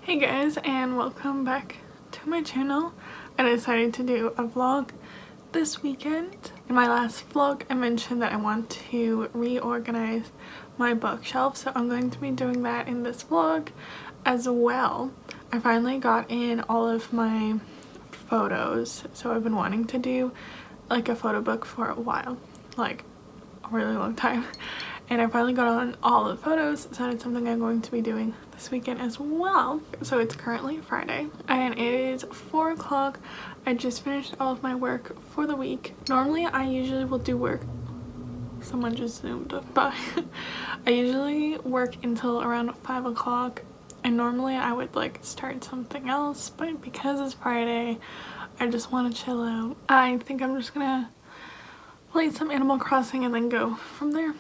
Hey guys, and welcome back to my channel. I decided to do a vlog this weekend. In my last vlog I mentioned that I want to reorganize my bookshelf, so I'm going to be doing that in this vlog as well. I finally got in all of my photos, so I've been wanting to do like a photo book for a while, like a really long time, and I finally got on all the photos, so it's something I'm going to be doing this weekend as well. So it's currently Friday and it is 4 o'clock. I just finished all of my work for the week. Normally I usually will do work, someone just zoomed up by. I usually work until around 5 o'clock, and normally I would like start something else, but because it's Friday I just want to chill out. I think I'm just gonna play some Animal Crossing and then go from there.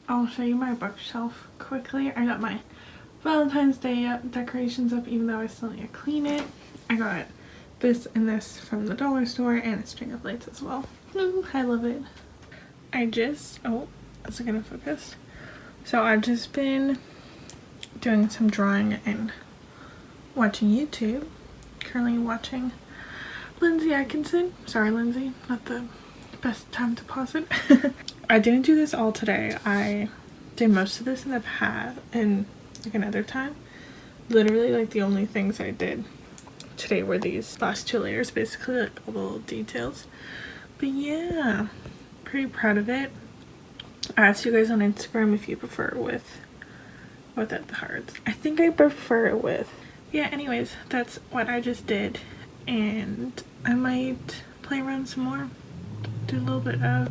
I'll show you my bookshelf quickly. I got my Valentine's Day decorations up, even though I still need to clean it. I got this and this from the dollar store and a string of lights as well. I love it. Oh, is it gonna focus? So I've just been doing some drawing and watching YouTube. Currently watching Lindsay Atkinson. Sorry Lindsay, not the best time to pause it. I didn't do this all today. I did most of this in the past and like another time. Literally like the only things I did today were these last 2 layers, basically like all the little details. But yeah, pretty proud of it. I asked you guys on Instagram if you prefer it without the hearts. I think I prefer it with. Yeah, anyways, that's what I just did, and I might play around some more, do a little bit of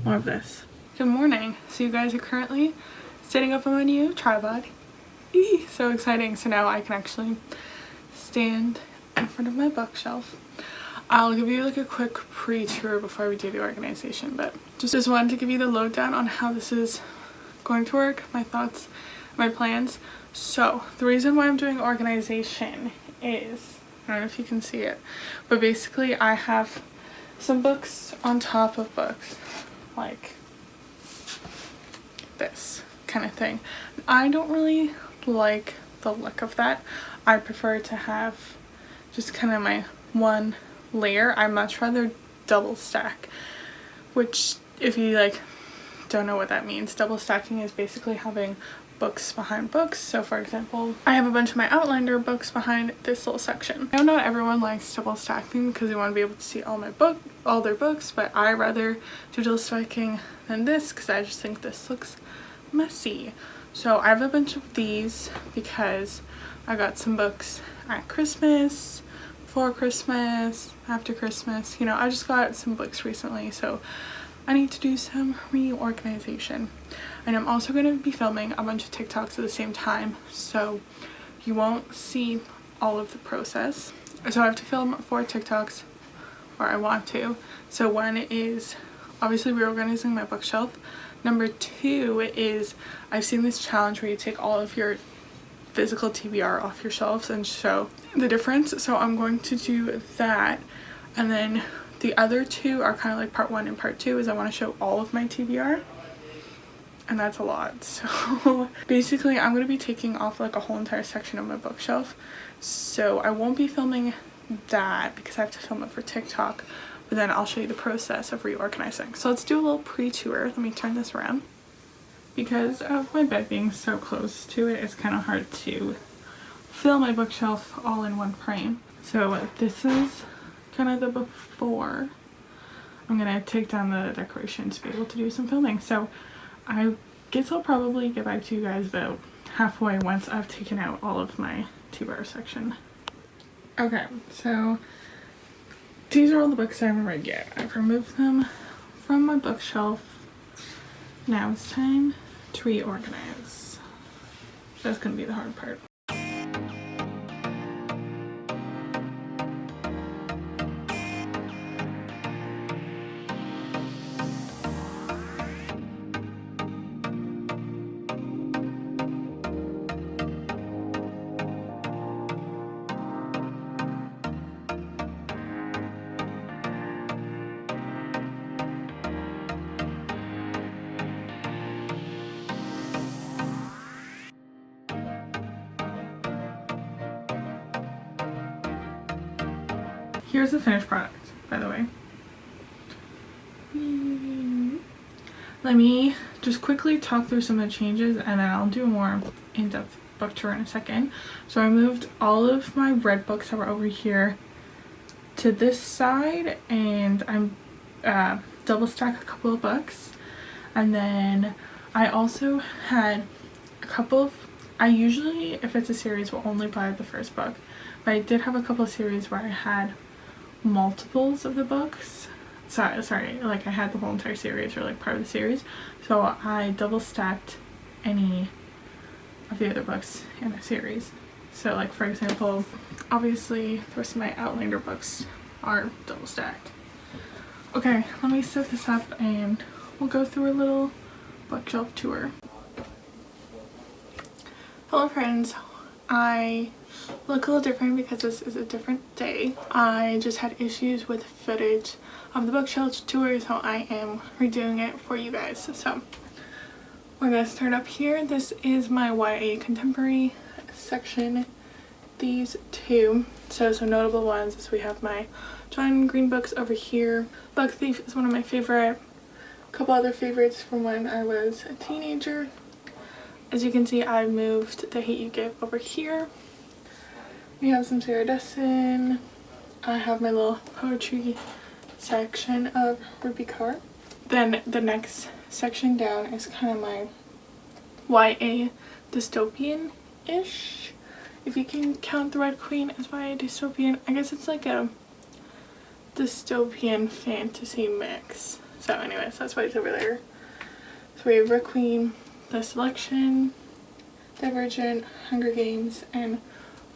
more of this. Good morning. So you guys are currently setting up on my new tripod. Eee, so exciting. So now I can actually stand in front of my bookshelf. I'll give you like a quick pre-tour before we do the organization, but just wanted to give you the lowdown on how this is going to work, my thoughts, my plans. So the reason why I'm doing organization is, I don't know if you can see it, but basically I have some books on top of books, like this kind of thing. I don't really like the look of that. I prefer to have just kind of my one layer. I much rather double stack, which if you like don't know what that means, double stacking is basically having books behind books. So for example, I have a bunch of my outliner books behind this little section. I know not everyone likes double stacking because they want to be able to see all their books, but I rather do double stacking than this because I just think this looks messy. So I have a bunch of these because I got some books at Christmas, before Christmas, after Christmas, you know, I just got some books recently, so I need to do some reorganization. And I'm also going to be filming a bunch of TikToks at the same time, so you won't see all of the process. So I have to film 4 TikToks, or I want to. So one is obviously reorganizing my bookshelf. Number 2 is I've seen this challenge where you take all of your physical TBR off your shelves and show the difference. So I'm going to do that, and then the other 2 are kind of like part 1 and part 2 is I want to show all of my TBR, and that's a lot. So basically I'm going to be taking off like a whole entire section of my bookshelf, so I won't be filming that because I have to film it for TikTok, but then I'll show you the process of reorganizing. So let's do a little pre-tour. Let me turn this around. Because of my bed being so close to it, it's kind of hard to fill my bookshelf all in one frame. So this is kind of the before. I'm gonna take down the decorations to be able to do some filming. So I guess I'll probably get back to you guys about halfway once I've taken out all of my TBR section. Okay, so these are all the books I haven't read yet. I've removed them from my bookshelf. Now it's time to reorganize. That's gonna be the hard part. here's the finished product, by the way. Let me just quickly talk through some of the changes and then I'll do a more in-depth book tour in a second. So I moved all of my red books that were over here to this side, and I'm double stack a couple of books. And then I also had a couple of, I usually, if it's a series, will only buy the first book, but I did have a couple of series where I had multiples of the books. Sorry, like I had the whole entire series or like part of the series, so I double stacked any of the other books in the series. So like for example, obviously the rest of my Outlander books are double stacked. Okay, let me set this up and we'll go through a little bookshelf tour. Hello friends, I look a little different because this is a different day. I just had issues with footage of the bookshelf tour, so I am redoing it for you guys. So we're gonna start up here. This is my YA contemporary section. These two, so some notable ones is we have my John Green books over here. Bug Thief is one of my favorite. A couple other favorites from when I was a teenager. As you can see, I moved The Hate You Give over here. We have some Sarah Dessen. I have my little poetry section of Ruby Carr. Then the next section down is kind of my YA dystopian-ish. If you can count The Red Queen as YA dystopian, I guess it's like a dystopian fantasy mix. So anyways, that's why it's over there. So we have Red Queen, The Selection, Divergent, Hunger Games, and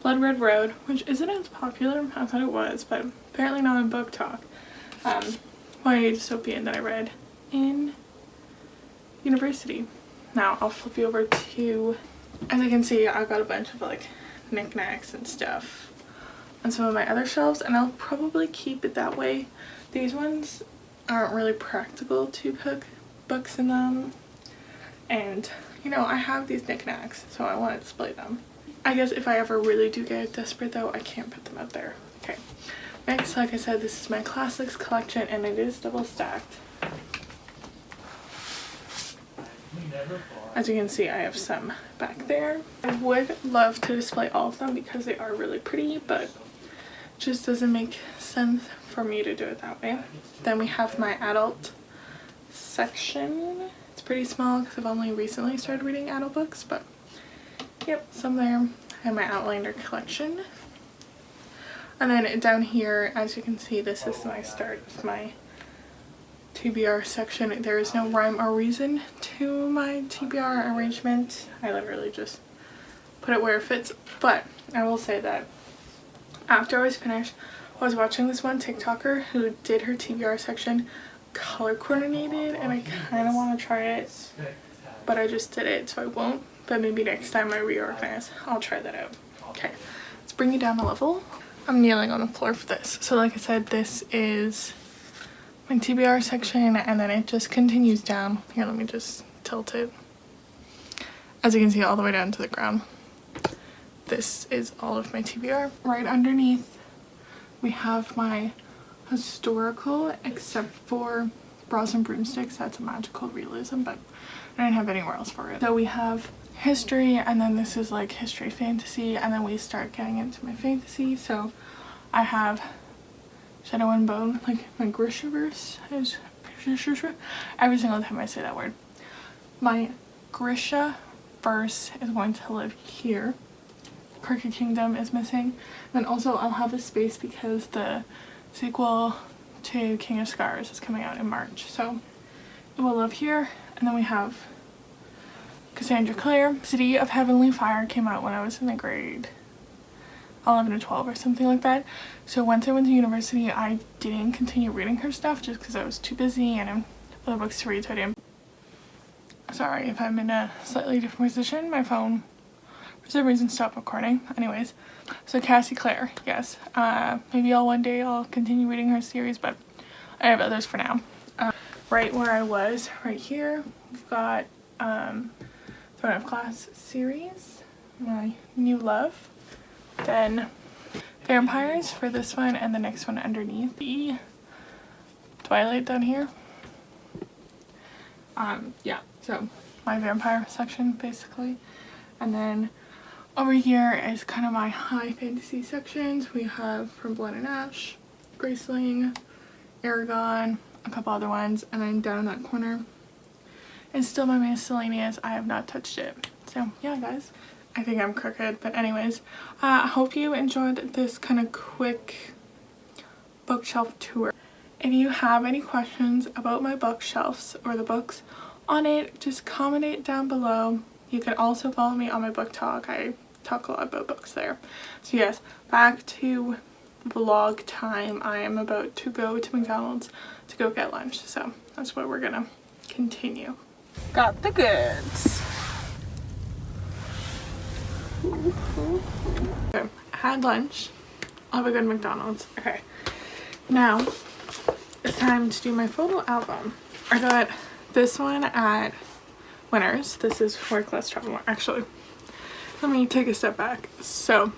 Blood Red Road, which isn't as popular as I thought it was, but apparently not in book talk. YA dystopian that I read in university. Now I'll flip you over to, as you can see, I've got a bunch of like knickknacks and stuff on some of my other shelves, and I'll probably keep it that way. These ones aren't really practical to put books in them, and you know, I have these knickknacks, so I want to display them. I guess if I ever really do get desperate though, I can't put them out there. Okay, next, like I said, this is my classics collection and it is double stacked. As you can see, I have some back there. I would love to display all of them because they are really pretty, but it just doesn't make sense for me to do it that way. Then we have my adult section. It's pretty small because I've only recently started reading adult books, but yep, some there. And my Outlander collection. And then down here, as you can see, this is my start of my TBR section. There is no rhyme or reason to my TBR arrangement. I literally just put it where it fits. But I will say that after I was finished, I was watching this one TikToker who did her TBR section color coordinated, and I kind of want to try it, but I just did it, so I won't. But maybe next time I reorganize, I'll try that out. Okay, let's bring you down a level. I'm kneeling on the floor for this. So like I said, this is my TBR section, and then it just continues down. Here, let me just tilt it. As you can see, all the way down to the ground. This is all of my TBR. Right underneath, we have my historical, except for Bras and Broomsticks. That's a magical realism, but I didn't have anywhere else for it. So we have history, and then this is like history fantasy, and then we start getting into my fantasy. So I have Shadow and Bone, like my Grishaverse is every single time I say that word. My Grisha verse is going to live here. Crooked Kingdom is missing. Then also I'll have a space because the sequel to King of Scars is coming out in March, so it will live here. And then we have Cassandra Clare. City of Heavenly Fire came out when I was in the grade 11 or 12 or something like that. So once I went to university, I didn't continue reading her stuff just because I was too busy and other books to read, so I didn't. Sorry if I'm in a slightly different position. My phone, for some reason, stopped recording. Anyways, so Cassie Clare, yes. Maybe one day I'll continue reading her series, but I have others for now. Right where I was, right here, we've got Throne of Glass series, my new love. Then vampires for this one and the next one underneath. The Twilight down here. Yeah, so my vampire section basically. And then over here is kind of my high fantasy sections. We have From Blood and Ash, Graceling, Aragon, a couple other ones, and then down in that corner is still my miscellaneous. I have not touched it. So yeah guys, I think I'm crooked, but anyways, I hope you enjoyed this kind of quick bookshelf tour. If you have any questions about my bookshelves or the books on it, just comment it down below. You can also follow me on my book talk. I talk a lot about books there. So yes, back to vlog time. I am about to go to McDonald's to go get lunch, so that's what we're gonna continue. Got the goods. Okay, I had lunch. I'll have a good McDonald's. Okay, now it's time to do my photo album. I got this one at Winners. This is Work Less Travel More. Actually, let me take a step back. So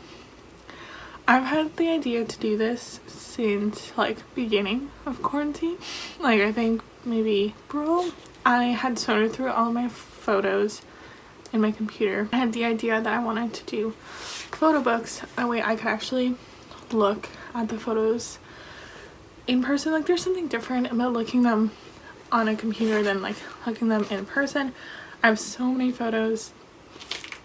I've had the idea to do this since like beginning of quarantine. Like I think maybe April. I had sorted through all my photos in my computer. I had the idea that I wanted to do photo books. That way I could actually look at the photos in person. Like there's something different about looking them on a computer than like looking them in person. I have so many photos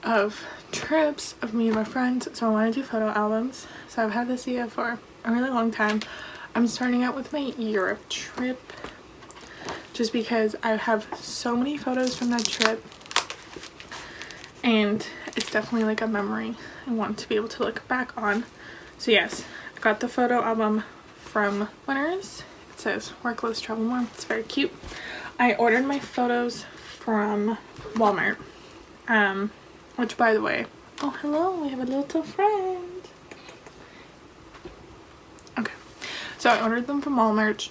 of trips of me and my friends, so I want to do photo albums. So I've had this idea for a really long time. I'm starting out with my Europe trip just because I have so many photos from that trip and it's definitely like a memory I want to be able to look back on. So yes, I got the photo album from Winners. It says Work Less Travel More. It's very cute. I ordered my photos from Walmart, which by the way, oh hello, we have a little friend. Okay, so I ordered them from Walmart,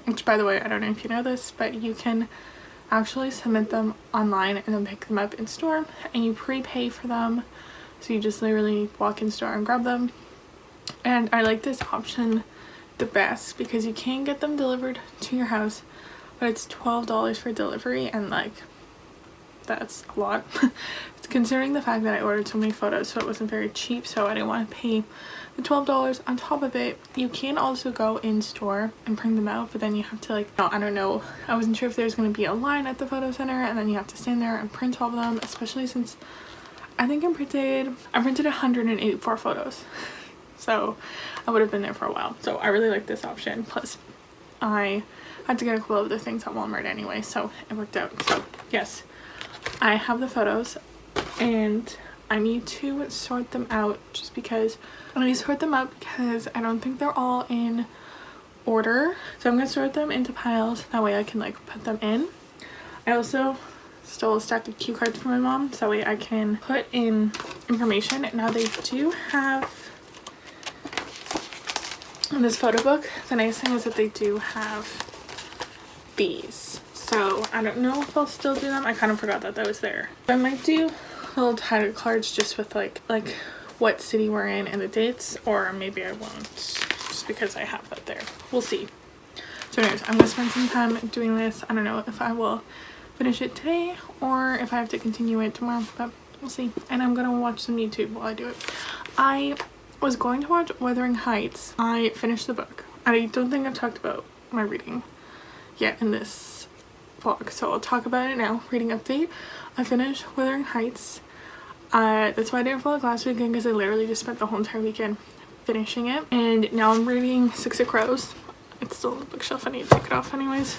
which by the way, I don't know if you know this, but you can actually submit them online and then pick them up in store, and you prepay for them, so you just literally walk in store and grab them. And I like this option the best because you can get them delivered to your house, but it's $12 for delivery, and like that's a lot. It's considering the fact that I ordered so many photos, so it wasn't very cheap, so I didn't want to pay the $12 on top of it. You can also go in store and print them out, but then you have to like, I don't know, I wasn't sure if there's going to be a line at the photo center and then you have to stand there and print all of them, especially since I think I printed 184 photos. So I would have been there for a while. So I really like this option. Plus I had to get a couple of other things at Walmart anyway, so it worked out. So yes, I have the photos and I need to sort them out just because I need to sort them out because I don't think they're all in order. So I'm gonna sort them into piles, that way I can like put them in. I also stole a stack of cue cards from my mom, so that way I can put in information. Now they do have in this photo book, the nice thing is that they do have these, so I don't know if I'll still do them. I kind of forgot that that was there. I might do little title cards just with like what city we're in and the dates, or maybe I won't just because I have that there. We'll see. So anyways, I'm gonna spend some time doing this. I don't know if I will finish it today or if I have to continue it tomorrow, but we'll see. And I'm gonna watch some YouTube while I do it. I was going to watch Wuthering Heights. I finished the book. I don't think I've talked about my reading yet in this vlog, so I'll talk about it now. Reading update. I finished Wuthering Heights. That's why I didn't vlog last weekend, because I literally just spent the whole entire weekend finishing it. And now I'm reading xoxo. It's still on the bookshelf. I need to take it off anyways.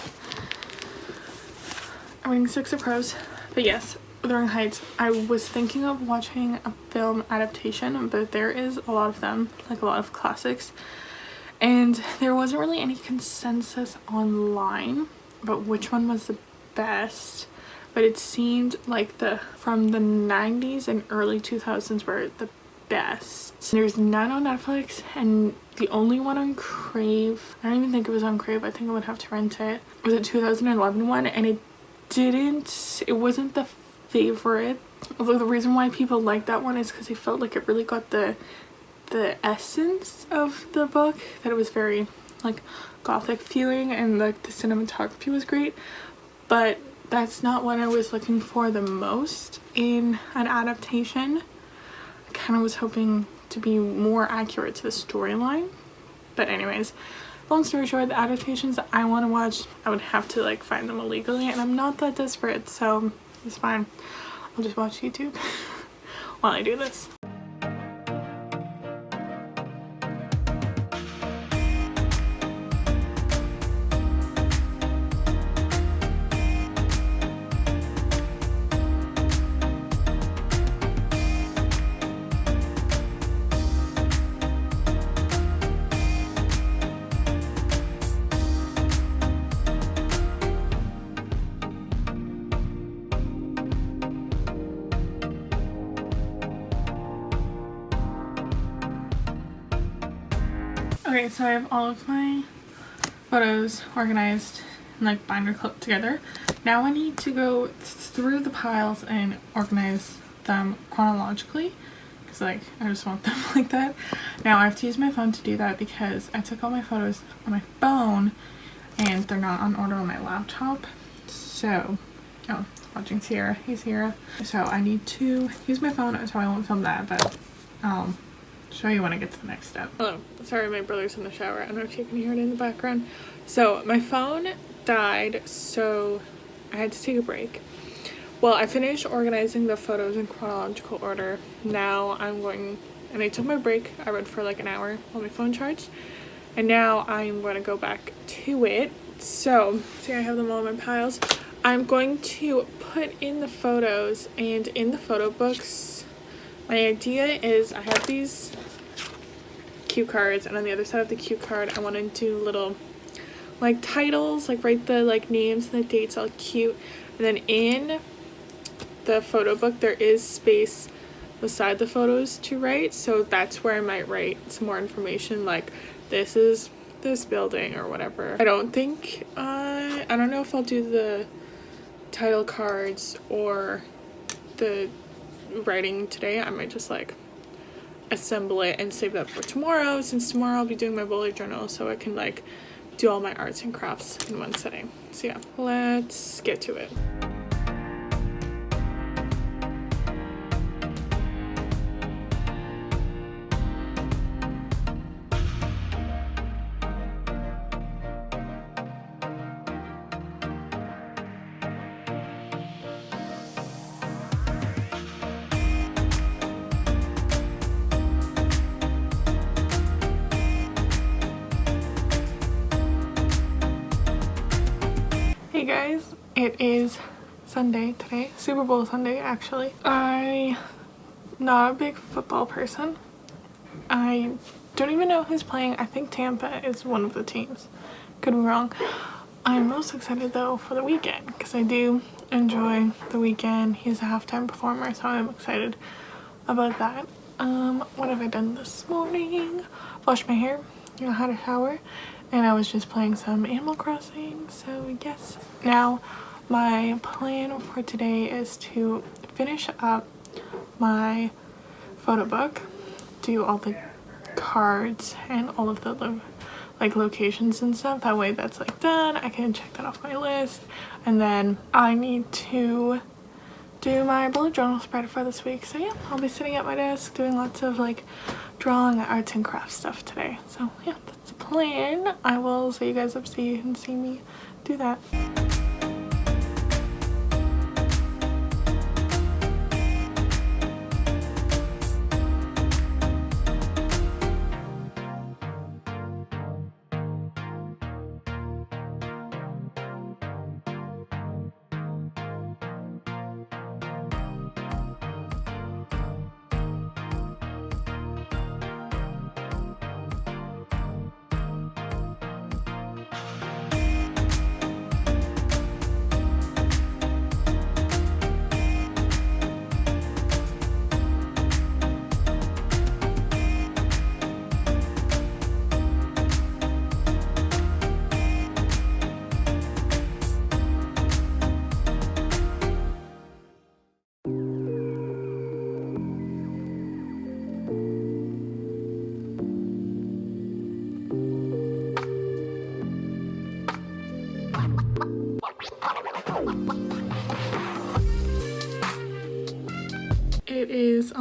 I'm reading xoxo. But yes, Wuthering Heights. I was thinking of watching a film adaptation, but there is a lot of them, like a lot of classics, and there wasn't really any consensus online about which one was the best, but it seemed like the from the 90s and early 2000s were the best. There's none on Netflix, and the only one on Crave, I don't even think it was on Crave, I think I would have to rent it, was a 2011 one, and it wasn't the favorite. Although the reason why people like that one is because they felt like it really got the the essence of the book, that it was very like gothic feeling and like the cinematography was great, but that's not what I was looking for the most in an adaptation. I kind of was hoping to be more accurate to the storyline. But anyways, long story short, the adaptations that I want to watch, I would have to like find them illegally, and I'm not that desperate, so it's fine. I'll just watch YouTube while I do this. Okay, so I have all of my photos organized and like binder clipped together. Now I need to go through the piles and organize them chronologically, because like I just want them like that. Now I have to use my phone to do that because I took all my photos on my phone and they're not on order on my laptop. So, oh, watching Sierra. Hey Sierra. So I need to use my phone, so I won't film that, but show you when I get to the next step. Hello, sorry, my brother's in the shower. I don't know if you can hear it in the background. So my phone died, so I had to take a break. Well, I finished organizing the photos in chronological order. Now I'm going, and I took my break. I read for like an hour while my phone charged, and now I'm going to go back to it. So see, I have them all in my piles. I'm going to put in the photos, and in the photo books, my idea is I have these cue cards, and on the other side of the cue card I want to do little like titles, like write the like names and the dates all cute, and then in the photo book there is space beside the photos to write, so that's where I might write some more information, like this is this building or whatever. I don't think I don't know if I'll do the title cards or the writing today. I might just like assemble it and save that for tomorrow, since tomorrow I'll be doing my bullet journal, so I can like do all my arts and crafts in one setting. So yeah, let's get to it. Hey guys, it is Sunday today, Super Bowl Sunday actually. I'm not a big football person. I don't even know who's playing. I think Tampa is one of the teams. Could be wrong. I'm most excited though for the Weeknd, because I do enjoy the Weeknd. He's a halftime performer, so I'm excited about that. What have I done this morning? Washed my hair, had a shower, and I was just playing some Animal Crossing, so yes. Now my plan for today is to finish up my photo book, do all the cards and all of the like locations and stuff. That way that's like done, I can check that off my list, and then I need to do my bullet journal spread for this week. So yeah, I'll be sitting at my desk doing lots of like drawing, arts and crafts stuff today. So yeah, that's the plan. I will see you guys up so you can see me do that.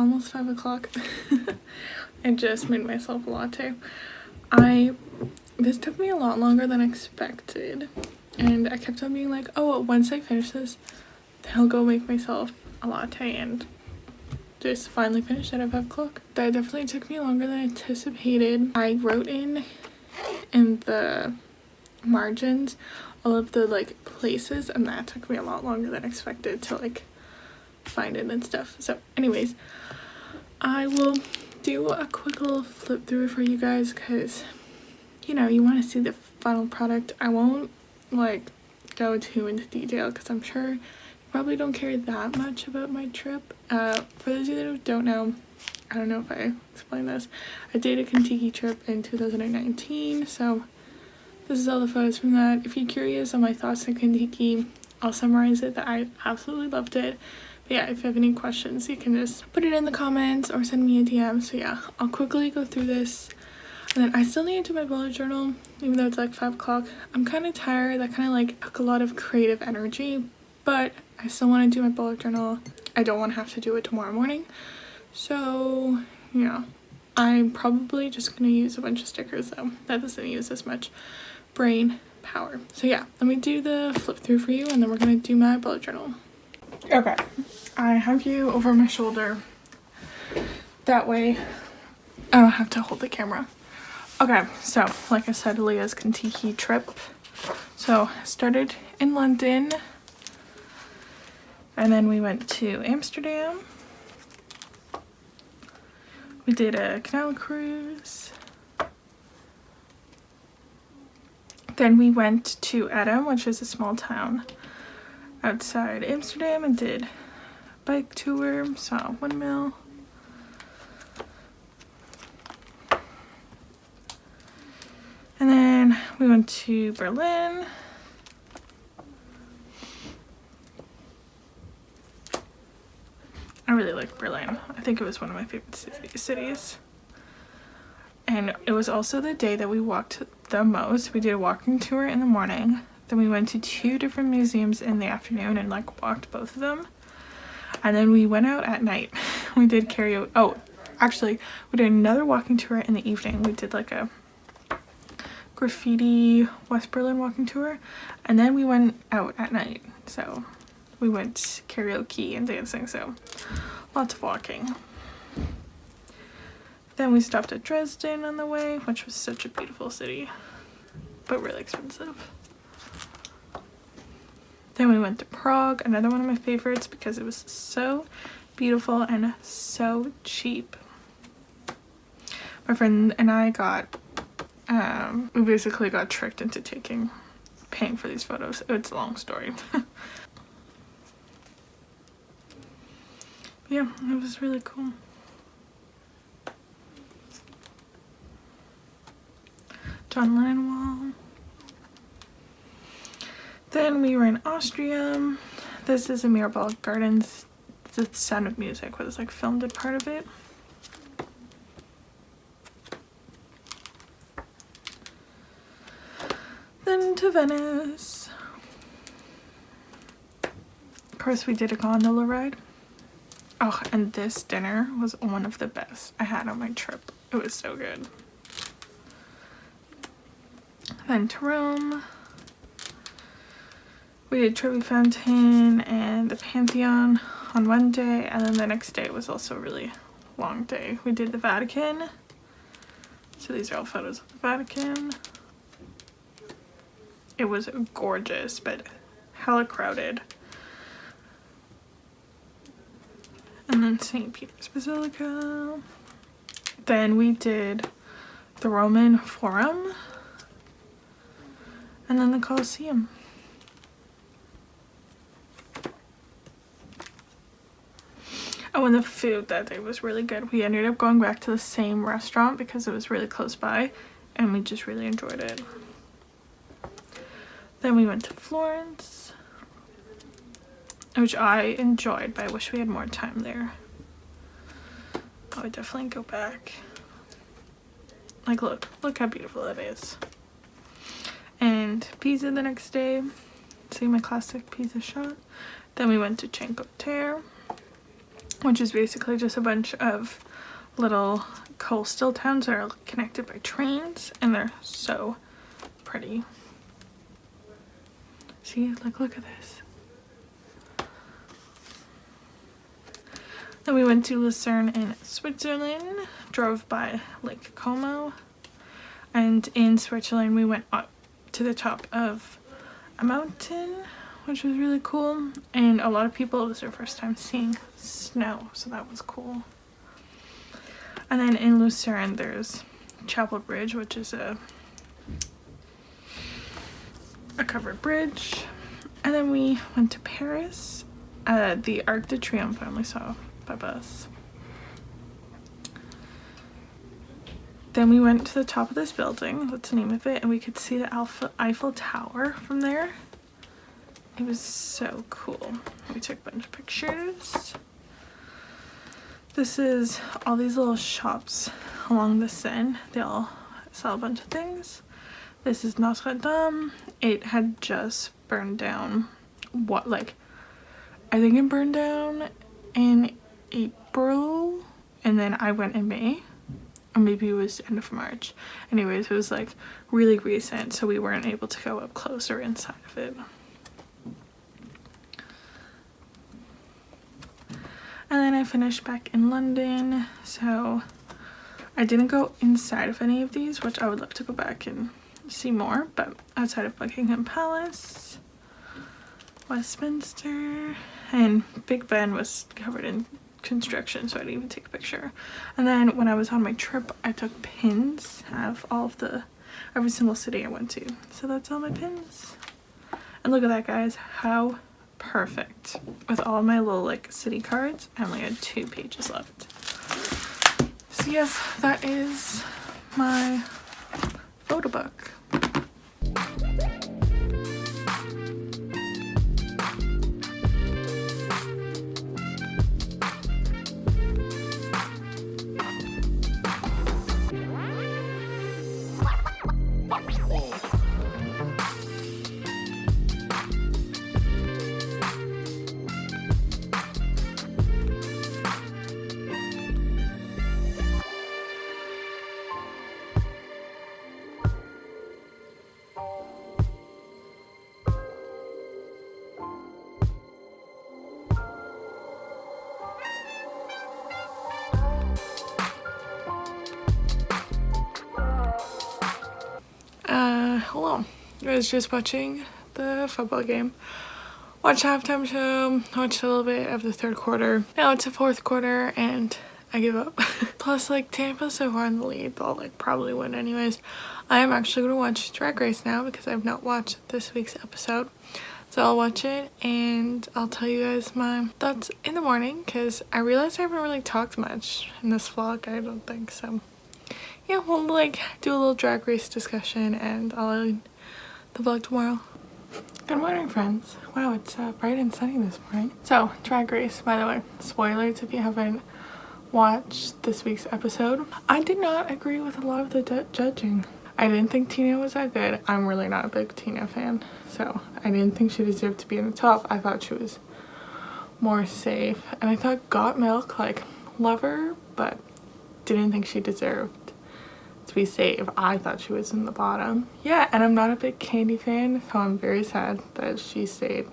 almost 5 o'clock. I just made myself a latte. This took me a lot longer than expected, and I kept on being like, oh, once I finish this, then I'll go make myself a latte, and just finally finished it at 5 o'clock. That definitely took me longer than anticipated. I wrote in the margins all of the like places, and that took me a lot longer than expected to like find it and stuff. So anyways, I will do a quick little flip through for you guys because, you know, you want to see the final product. I won't like go too into detail because I'm sure you probably don't care that much about my trip. For those of you that don't know, I don't know if I explained this, I did a Kentucky trip in 2019, so this is all the photos from that. If you're curious on my thoughts on Kentucky, I'll summarize it that I absolutely loved it. But yeah, if you have any questions, you can just put it in the comments or send me a DM. So yeah, I'll quickly go through this. And then I still need to do my bullet journal, even though it's like 5 o'clock. I'm kind of tired. That kind of like took a lot of creative energy, but I still want to do my bullet journal. I don't want to have to do it tomorrow morning. So yeah, I'm probably just going to use a bunch of stickers though. That doesn't use as much brain power. So yeah, let me do the flip through for you, and then we're going to do my bullet journal. Okay, I have you over my shoulder. That way I don't have to hold the camera. Okay, so like I said, Leah's Kentucky trip. So started in London, and then we went to Amsterdam. We did a canal cruise. Then we went to Edam, which is a small town outside Amsterdam, and did a bike tour, saw a windmill. And then we went to Berlin. I really like Berlin. I think it was one of my favorite cities. And it was also the day that we walked the most. We did a walking tour in the morning. Then we went to 2 different museums in the afternoon and like walked both of them. And then we went out at night. We did karaoke. Oh, actually, we did another walking tour in the evening. We did like a graffiti West Berlin walking tour. And then we went out at night. So we went karaoke and dancing. So lots of walking. Then we stopped at Dresden on the way, which was such a beautiful city, but really expensive. Then we went to Prague, another one of my favorites because it was so beautiful and so cheap. My friend and I we basically got tricked into paying for these photos. It's a long story. Yeah, it was really cool. John Lennon wall. Then we were in Austria. This is a Mirabel Gardens. The Sound of Music was like filmed a part of it. Then to Venice. Of course, we did a gondola ride. Oh, and this dinner was one of the best I had on my trip. It was so good. Then to Rome. We did Trevi Fountain and the Pantheon on one day, and then the next day was also a really long day. We did the Vatican. So these are all photos of the Vatican. It was gorgeous, but hella crowded. And then St. Peter's Basilica. Then we did the Roman Forum. And then the Colosseum. Oh, and the food that day was really good. We ended up going back to the same restaurant because it was really close by, and we just really enjoyed it. Then we went to Florence, which I enjoyed, but I wish we had more time there. I would definitely go back. Like, look how beautiful it is. And Pisa the next day, see my classic Pisa shot. Then we went to Cinque Terre. which is basically just a bunch of little coastal towns that are connected by trains, and they're so pretty. See, like, look at this. Then we went to Lucerne in Switzerland, drove by Lake Como, and in Switzerland we went up to the top of a mountain, which was really cool, and a lot of people, it was their first time seeing snow, so that was cool. And then in Lucerne there's Chapel Bridge, which is a covered bridge. And then we went to Paris, the Arc de Triomphe I only saw by bus. Then we went to the top of this building, that's the name of it, and we could see the Eiffel Tower from there. It was so cool. We took a bunch of pictures. This is all these little shops along the Seine. They all sell a bunch of things. This is Notre Dame. It had just burned down. I think it burned down in April, and then I went in May, or maybe it was end of March. Anyways, it was like really recent, so we weren't able to go up closer inside of it. And then I finished back in London, so I didn't go inside of any of these, which I would love to go back and see more, but outside of Buckingham Palace, Westminster, and Big Ben was covered in construction, so I didn't even take a picture. And then when I was on my trip, I took pins of every single city I went to. So that's all my pins. And look at that, guys, how perfect. With all my little like city cards, I only had 2 pages left. So yes, that is my photo book. Hello. I was just watching the football game. Watched halftime show, watched a little bit of the 3rd quarter. Now it's the 4th quarter and I give up. Plus, like, Tampa's so far in the lead, they'll like probably win anyways. I am actually gonna watch Drag Race now because I've not watched this week's episode. So I'll watch it and I'll tell you guys my thoughts in the morning, because I realized I haven't really talked much in this vlog, I don't think so. Yeah, we'll like do a little Drag Race discussion and I'll end the vlog tomorrow. Good morning, friends. Wow, it's bright and sunny this morning. So, Drag Race, by the way, spoilers if you haven't watched this week's episode. I did not agree with a lot of the judging. I didn't think Tina was that good. I'm really not a big Tina fan, so I didn't think she deserved to be in the top. I thought she was more safe, and I thought Got Milk, like, love her, but didn't think she deserved to be safe. I thought she was in the bottom. Yeah, and I'm not a big Candy fan, so I'm very sad that she stayed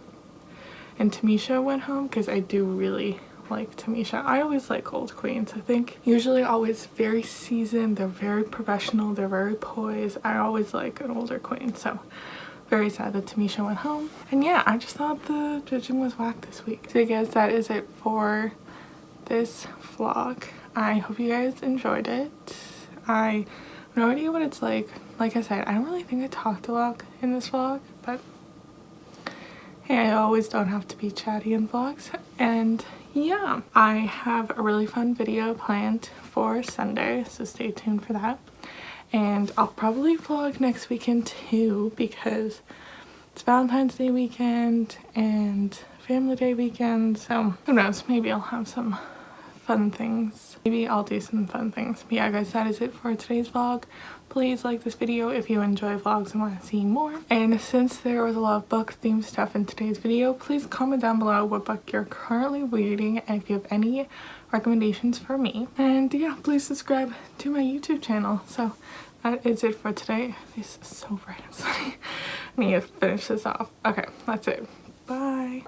and Tamisha went home, because I do really like Tamisha. I always like old queens. I think usually always very seasoned, they're very professional, they're very poised. I always like an older queen, so very sad that Tamisha went home. And yeah, I just thought the judging was whack this week. So I guess that is it for this vlog. I hope you guys enjoyed it. I have no idea what it's like. Like I said, I don't really think I talked a lot in this vlog, but hey, I always don't have to be chatty in vlogs. And yeah, I have a really fun video planned for Sunday, so stay tuned for that. And I'll probably vlog next weekend too, because it's Valentine's Day weekend and Family Day weekend, so who knows, maybe I'll have some fun things. Maybe I'll do some fun things. But yeah guys, that is it for today's vlog. Please like this video if you enjoy vlogs and want to see more. And since there was a lot of book themed stuff in today's video, please comment down below what book you're currently reading and if you have any recommendations for me. And yeah, please subscribe to my YouTube channel. So that is it for today. This is so bright outside. I need to finish this off. Okay, that's it. Bye.